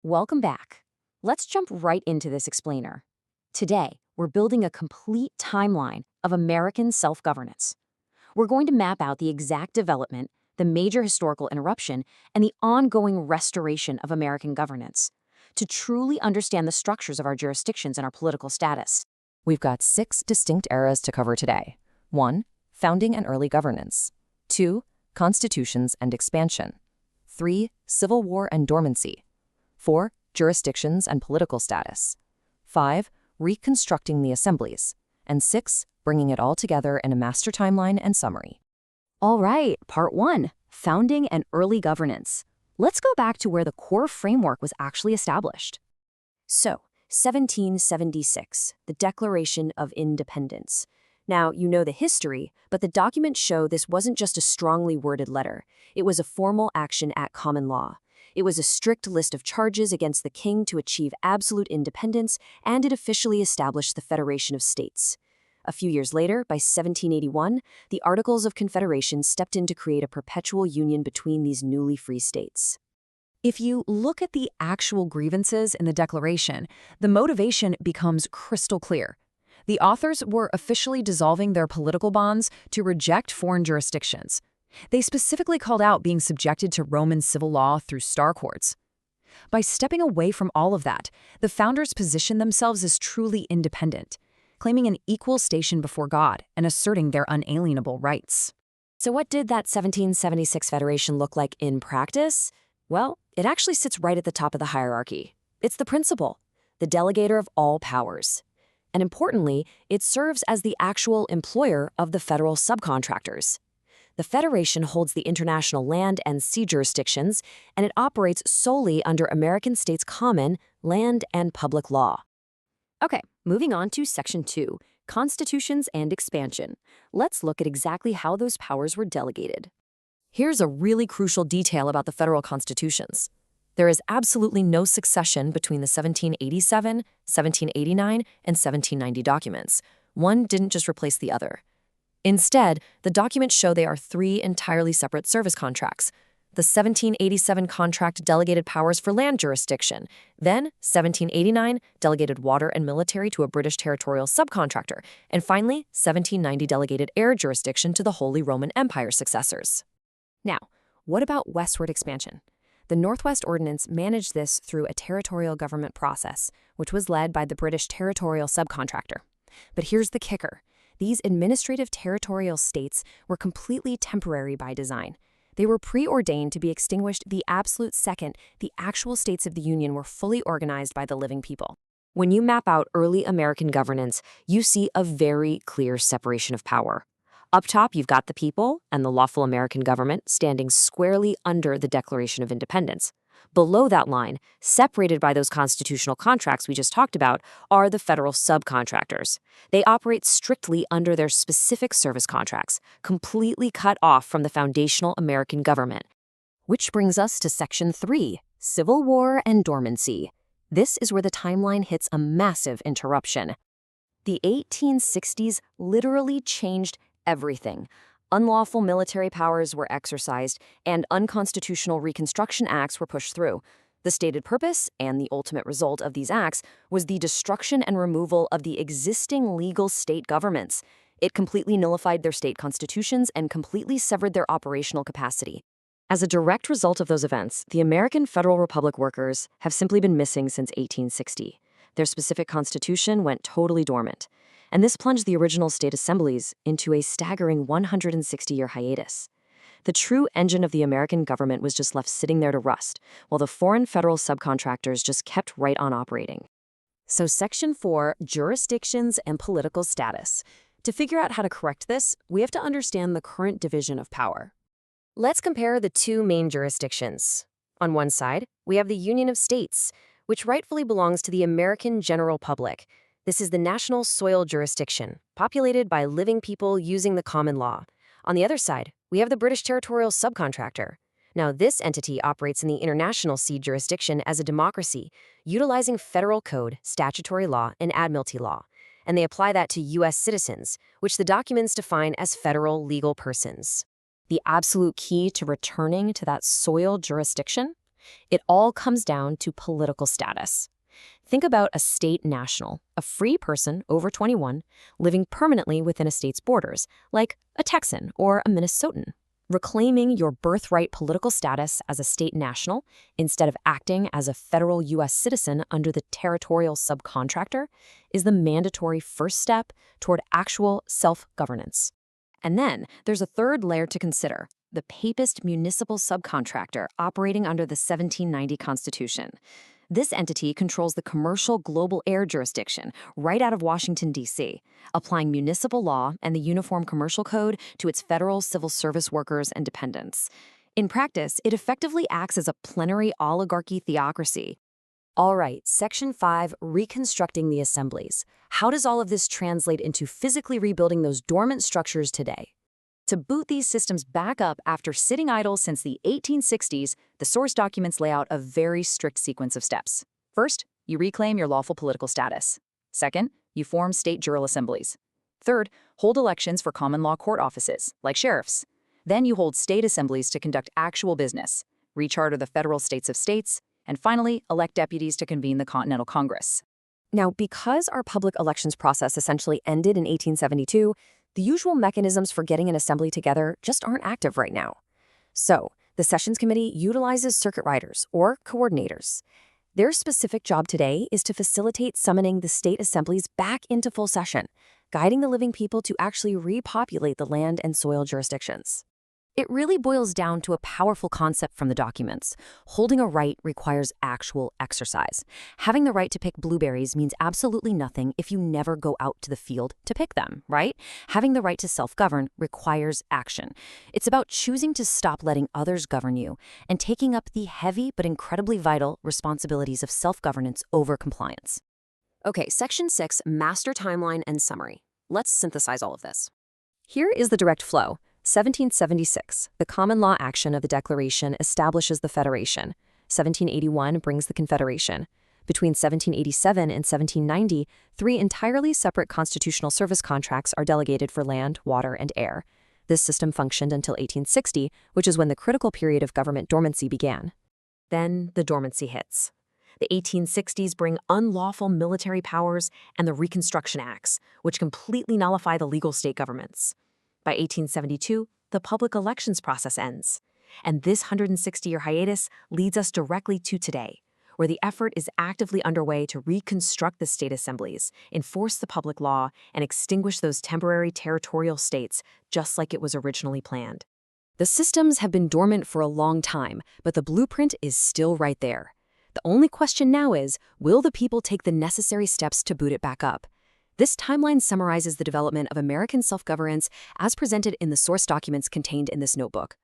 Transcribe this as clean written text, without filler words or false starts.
Welcome back. Let's jump right into this explainer. Today, we're building a complete timeline of American self-governance. We're going to map out the exact development, the major historical interruption, and the ongoing restoration of American governance to truly understand the structures of our jurisdictions and our political status. We've got 6 distinct eras to cover today. 1. Founding and early governance. 2. Constitutions and expansion. 3. Civil War and dormancy. 4. Jurisdictions and political status. 5. Reconstructing the assemblies. And 6. Bringing it all together in a master timeline and summary. All right, part 1, founding and early governance. Let's go back to where the core framework was actually established. So, 1776, the Declaration of Independence. Now, you know the history, but the documents show this wasn't just a strongly worded letter. It was a formal action at common law. It was a strict list of charges against the king to achieve absolute independence, and it officially established the Federation of States. A few years later, by 1781, the Articles of Confederation stepped in to create a perpetual union between these newly free states. If you look at the actual grievances in the Declaration, the motivation becomes crystal clear. The authors were officially dissolving their political bonds to reject foreign jurisdictions. They specifically called out being subjected to Roman civil law through star courts. By stepping away from all of that, the founders positioned themselves as truly independent, claiming an equal station before God and asserting their unalienable rights. So what did that 1776 Federation look like in practice? Well, it actually sits right at the top of the hierarchy. It's the principal, the delegator of all powers. And importantly, it serves as the actual employer of the federal subcontractors. The Federation holds the international land and sea jurisdictions, and it operates solely under American states' common land and public law. Okay, moving on to Section 2, Constitutions and Expansion. Let's look at exactly how those powers were delegated. Here's a really crucial detail about the federal constitutions. There is absolutely no succession between the 1787, 1789, and 1790 documents. One didn't just replace the other. Instead, the documents show they are 3 entirely separate service contracts. The 1787 contract delegated powers for land jurisdiction. Then, 1789 delegated water and military to a British territorial subcontractor. And finally, 1790 delegated air jurisdiction to the Holy Roman Empire successors. Now, what about westward expansion? The Northwest Ordinance managed this through a territorial government process, which was led by the British territorial subcontractor. But here's the kicker. These administrative territorial states were completely temporary by design. They were preordained to be extinguished the absolute second the actual states of the Union were fully organized by the living people. When you map out early American governance, you see a very clear separation of power. Up top, you've got the people and the lawful American government standing squarely under the Declaration of Independence. Below that line, separated by those constitutional contracts we just talked about, are the federal subcontractors. They operate strictly under their specific service contracts, completely cut off from the foundational American government. Which brings us to Section 3, Civil War and Dormancy. This is where the timeline hits a massive interruption. The 1860s literally changed everything. Unlawful military powers were exercised, and unconstitutional Reconstruction Acts were pushed through. The stated purpose, and the ultimate result of these acts, was the destruction and removal of the existing legal state governments. It completely nullified their state constitutions and completely severed their operational capacity. As a direct result of those events, the American Federal Republic workers have simply been missing since 1860. Their specific constitution went totally dormant. And this plunged the original state assemblies into a staggering 160-year hiatus. The true engine of the American government was just left sitting there to rust, while the foreign federal subcontractors just kept right on operating. So Section 4, Jurisdictions and Political Status. To figure out how to correct this, we have to understand the current division of power. Let's compare the 2 main jurisdictions. On one side, we have the Union of States, which rightfully belongs to the American general public. This is the national soil jurisdiction, populated by living people using the common law. On the other side, we have the British territorial subcontractor. Now, this entity operates in the international sea jurisdiction as a democracy, utilizing federal code, statutory law, and admiralty law. And they apply that to U.S. citizens, which the documents define as federal legal persons. The absolute key to returning to that soil jurisdiction? It all comes down to political status. Think about a state national, a free person over 21, living permanently within a state's borders, like a Texan or a Minnesotan. Reclaiming your birthright political status as a state national instead of acting as a federal U.S. citizen under the territorial subcontractor is the mandatory first step toward actual self-governance. And then there's a third layer to consider: the papist municipal subcontractor operating under the 1790 Constitution. This entity controls the commercial global air jurisdiction right out of Washington, D.C., applying municipal law and the Uniform Commercial Code to its federal civil service workers and dependents. In practice, it effectively acts as a plenary oligarchy theocracy. All right, Section 5, reconstructing the assemblies. How does all of this translate into physically rebuilding those dormant structures today? To boot these systems back up after sitting idle since the 1860s, the source documents lay out a very strict sequence of steps. First, you reclaim your lawful political status. Second, you form state jural assemblies. Third, hold elections for common law court offices, like sheriffs. Then you hold state assemblies to conduct actual business, recharter the federal states of states, and finally, elect deputies to convene the Continental Congress. Now, because our public elections process essentially ended in 1872, the usual mechanisms for getting an assembly together just aren't active right now. So, the Sessions Committee utilizes circuit riders, or coordinators. Their specific job today is to facilitate summoning the state assemblies back into full session, guiding the living people to actually repopulate the land and soil jurisdictions. It really boils down to a powerful concept from the documents. Holding a right requires actual exercise. Having the right to pick blueberries means absolutely nothing if you never go out to the field to pick them, right? Having the right to self-govern requires action. It's about choosing to stop letting others govern you and taking up the heavy but incredibly vital responsibilities of self-governance over compliance. Okay, Section 6, Master Timeline and Summary. Let's synthesize all of this. Here is the direct flow. 1776, the common law action of the Declaration establishes the Federation. 1781 brings the Confederation. Between 1787 and 1790, 3 entirely separate constitutional service contracts are delegated for land, water, and air. This system functioned until 1860, which is when the critical period of government dormancy began. Then the dormancy hits. The 1860s bring unlawful military powers and the Reconstruction Acts, which completely nullify the legal state governments. By 1872, the public elections process ends. And this 160-year hiatus leads us directly to today, where the effort is actively underway to reconstruct the state assemblies, enforce the public law, and extinguish those temporary territorial states, just like it was originally planned. The systems have been dormant for a long time, but the blueprint is still right there. The only question now is, will the people take the necessary steps to boot it back up? This timeline summarizes the development of American self-governance as presented in the source documents contained in this notebook.